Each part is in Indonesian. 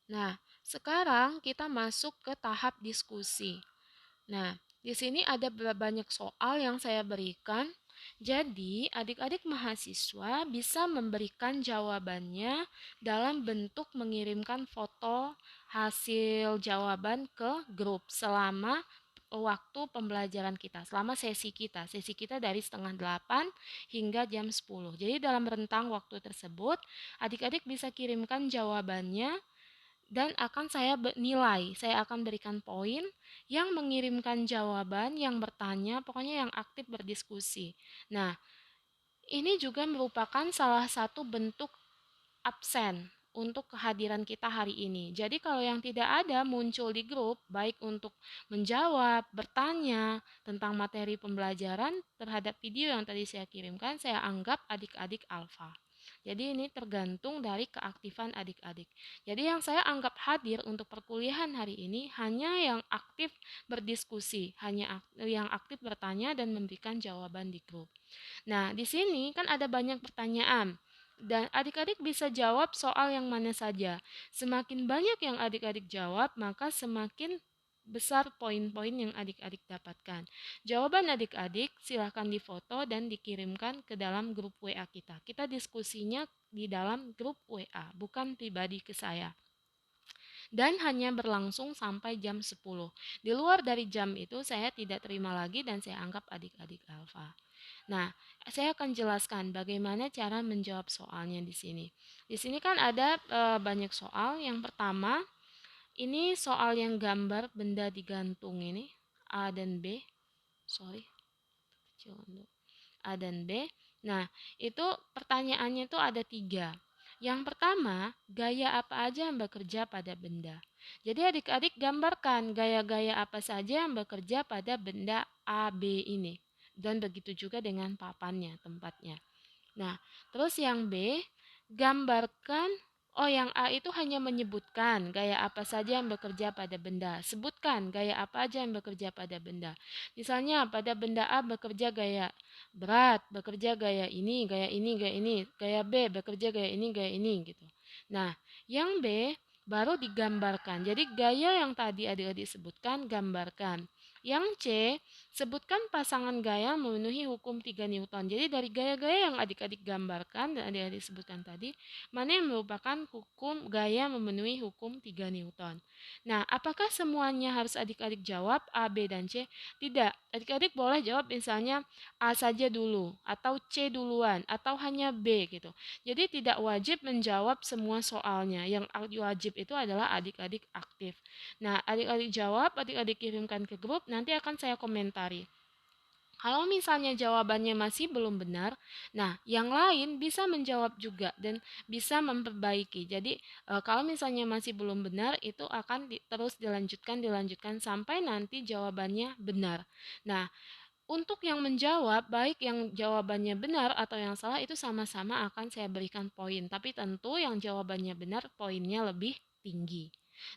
Nah, sekarang kita masuk ke tahap diskusi. Nah, di sini ada banyak soal yang saya berikan. Jadi, adik-adik mahasiswa bisa memberikan jawabannya dalam bentuk mengirimkan foto hasil jawaban ke grup selama waktu pembelajaran kita, selama sesi kita. Sesi kita dari setengah 8 hingga jam 10. Jadi, dalam rentang waktu tersebut, adik-adik bisa kirimkan jawabannya dan akan saya nilai. Saya akan berikan poin yang mengirimkan jawaban, yang bertanya, pokoknya yang aktif berdiskusi. Nah, ini juga merupakan salah satu bentuk absen untuk kehadiran kita hari ini. Jadi kalau yang tidak ada muncul di grup, baik untuk menjawab, bertanya tentang materi pembelajaran terhadap video yang tadi saya kirimkan, saya anggap adik-adik alfa. Jadi ini tergantung dari keaktifan adik-adik. Jadi yang saya anggap hadir untuk perkuliahan hari ini hanya yang aktif berdiskusi, hanya yang aktif bertanya dan memberikan jawaban di grup. Nah, di sini kan ada banyak pertanyaan. Dan adik-adik bisa jawab soal yang mana saja. Semakin banyak yang adik-adik jawab, maka semakin besar poin-poin yang adik-adik dapatkan. Jawaban adik-adik silahkan difoto dan dikirimkan ke dalam grup WA kita. Kita diskusinya di dalam grup WA, bukan pribadi ke saya. Dan hanya berlangsung sampai jam 10. Di luar dari jam itu saya tidak terima lagi dan saya anggap adik-adik alfa. Nah, saya akan jelaskan bagaimana cara menjawab soalnya di sini. Di sini kan ada banyak soal. Yang pertama, ini soal yang gambar benda digantung ini, A dan B. Sorry, kecil untuk A dan B. Nah, itu pertanyaannya itu ada 3. Yang pertama, gaya apa aja yang bekerja pada benda. Jadi adik-adik gambarkan gaya-gaya apa saja yang bekerja pada benda A, B ini. Dan begitu juga dengan papannya, tempatnya. Nah, terus yang B, gambarkan. Oh, yang A itu hanya menyebutkan gaya apa saja yang bekerja pada benda. Sebutkan gaya apa aja yang bekerja pada benda. Misalnya pada benda A bekerja gaya berat, bekerja gaya ini, gaya ini, gaya ini. Gaya B bekerja gaya ini gitu. Nah, yang B baru digambarkan. Jadi gaya yang tadi adik-adik sebutkan, gambarkan. Yang C, sebutkan pasangan gaya memenuhi hukum 3 Newton. Jadi dari gaya-gaya yang adik-adik gambarkan dan adik-adik sebutkan tadi, mana yang merupakan hukum gaya memenuhi hukum 3 Newton. Nah, apakah semuanya harus adik-adik jawab A, B, dan C? Tidak. Adik-adik boleh jawab misalnya A saja dulu, atau C duluan, atau hanya B gitu. Jadi tidak wajib menjawab semua soalnya. Yang wajib itu adalah adik-adik aktif. Nah, adik-adik jawab, adik-adik kirimkan ke grup, nanti akan saya komentari. Kalau misalnya jawabannya masih belum benar, nah yang lain bisa menjawab juga dan bisa memperbaiki. Jadi kalau misalnya masih belum benar, itu akan terus dilanjutkan sampai nanti jawabannya benar. Nah, untuk yang menjawab, baik yang jawabannya benar atau yang salah itu sama-sama akan saya berikan poin. Tapi tentu yang jawabannya benar poinnya lebih tinggi.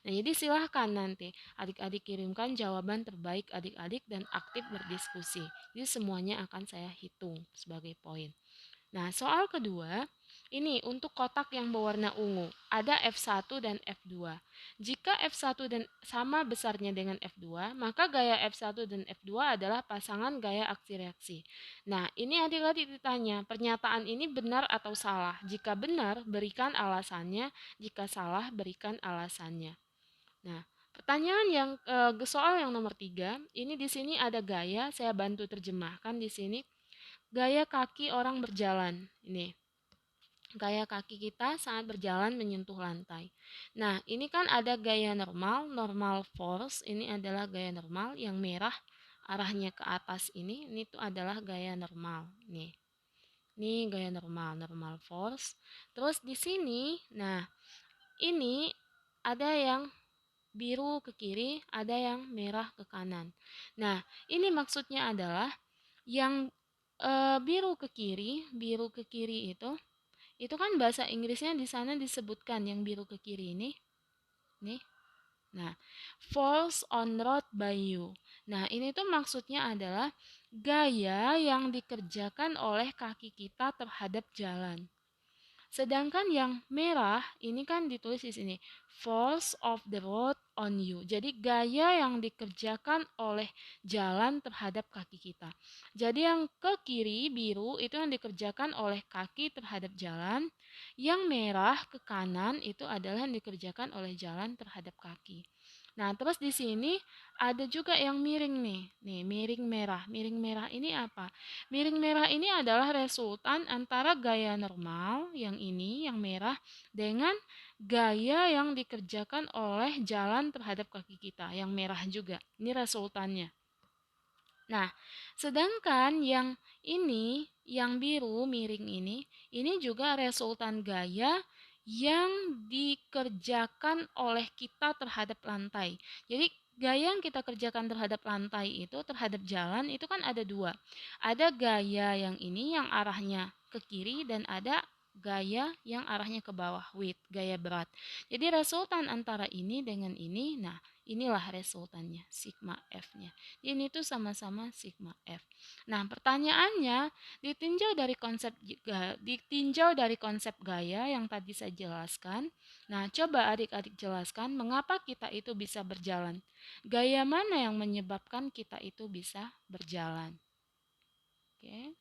Nah, jadi silahkan nanti adik-adik kirimkan jawaban terbaik adik-adik dan aktif berdiskusi. Jadi semuanya akan saya hitung sebagai poin. Nah, soal kedua, ini untuk kotak yang berwarna ungu. Ada F1 dan F2. Jika F1 dan sama besarnya dengan F2, maka gaya F1 dan F2 adalah pasangan gaya aksi reaksi. Nah, ini adik-adik ditanya, pernyataan ini benar atau salah? Jika benar, berikan alasannya. Jika salah, berikan alasannya. Nah, pertanyaan yang soal yang nomor 3, ini di sini ada gaya, saya bantu terjemahkan di sini. Gaya kaki orang berjalan. Ini gaya kaki kita saat berjalan menyentuh lantai. Nah, ini kan ada gaya normal, normal force. Ini adalah gaya normal yang merah arahnya ke atas ini tuh adalah gaya normal. Nih. Ini gaya normal, normal force. Terus di sini, nah, ini ada yang biru ke kiri, ada yang merah ke kanan. Nah, ini maksudnya adalah yang biru ke kiri itu kan bahasa Inggrisnya di sana disebutkan yang biru ke kiri ini, nih. Nah, falls on road by you. Nah, ini tuh maksudnya adalah gaya yang dikerjakan oleh kaki kita terhadap jalan. Sedangkan yang merah ini kan ditulis di sini, force of the road on you. Jadi gaya yang dikerjakan oleh jalan terhadap kaki kita. Jadi yang ke kiri biru itu yang dikerjakan oleh kaki terhadap jalan. Yang merah ke kanan itu adalah yang dikerjakan oleh jalan terhadap kaki. Nah, terus di sini ada juga yang miring nih. Nih, miring merah. Miring merah ini apa? Miring merah ini adalah resultan antara gaya normal yang ini, yang merah, dengan gaya yang dikerjakan oleh jalan terhadap kaki kita, yang merah juga. Ini resultannya. Nah, sedangkan yang ini, yang biru miring ini juga resultan gaya yang dikerjakan oleh kita terhadap lantai. Jadi, gaya yang kita kerjakan terhadap lantai itu, terhadap jalan itu kan ada dua. Ada gaya yang ini yang arahnya ke kiri dan ada gaya yang arahnya ke bawah, width, gaya berat. Jadi resultan antara ini dengan ini, nah inilah resultannya, sigma F-nya. Ini tuh sama-sama sigma F. Nah, pertanyaannya ditinjau dari konsep gaya yang tadi saya jelaskan. Nah, coba adik-adik jelaskan mengapa kita itu bisa berjalan. Gaya mana yang menyebabkan kita itu bisa berjalan? Oke.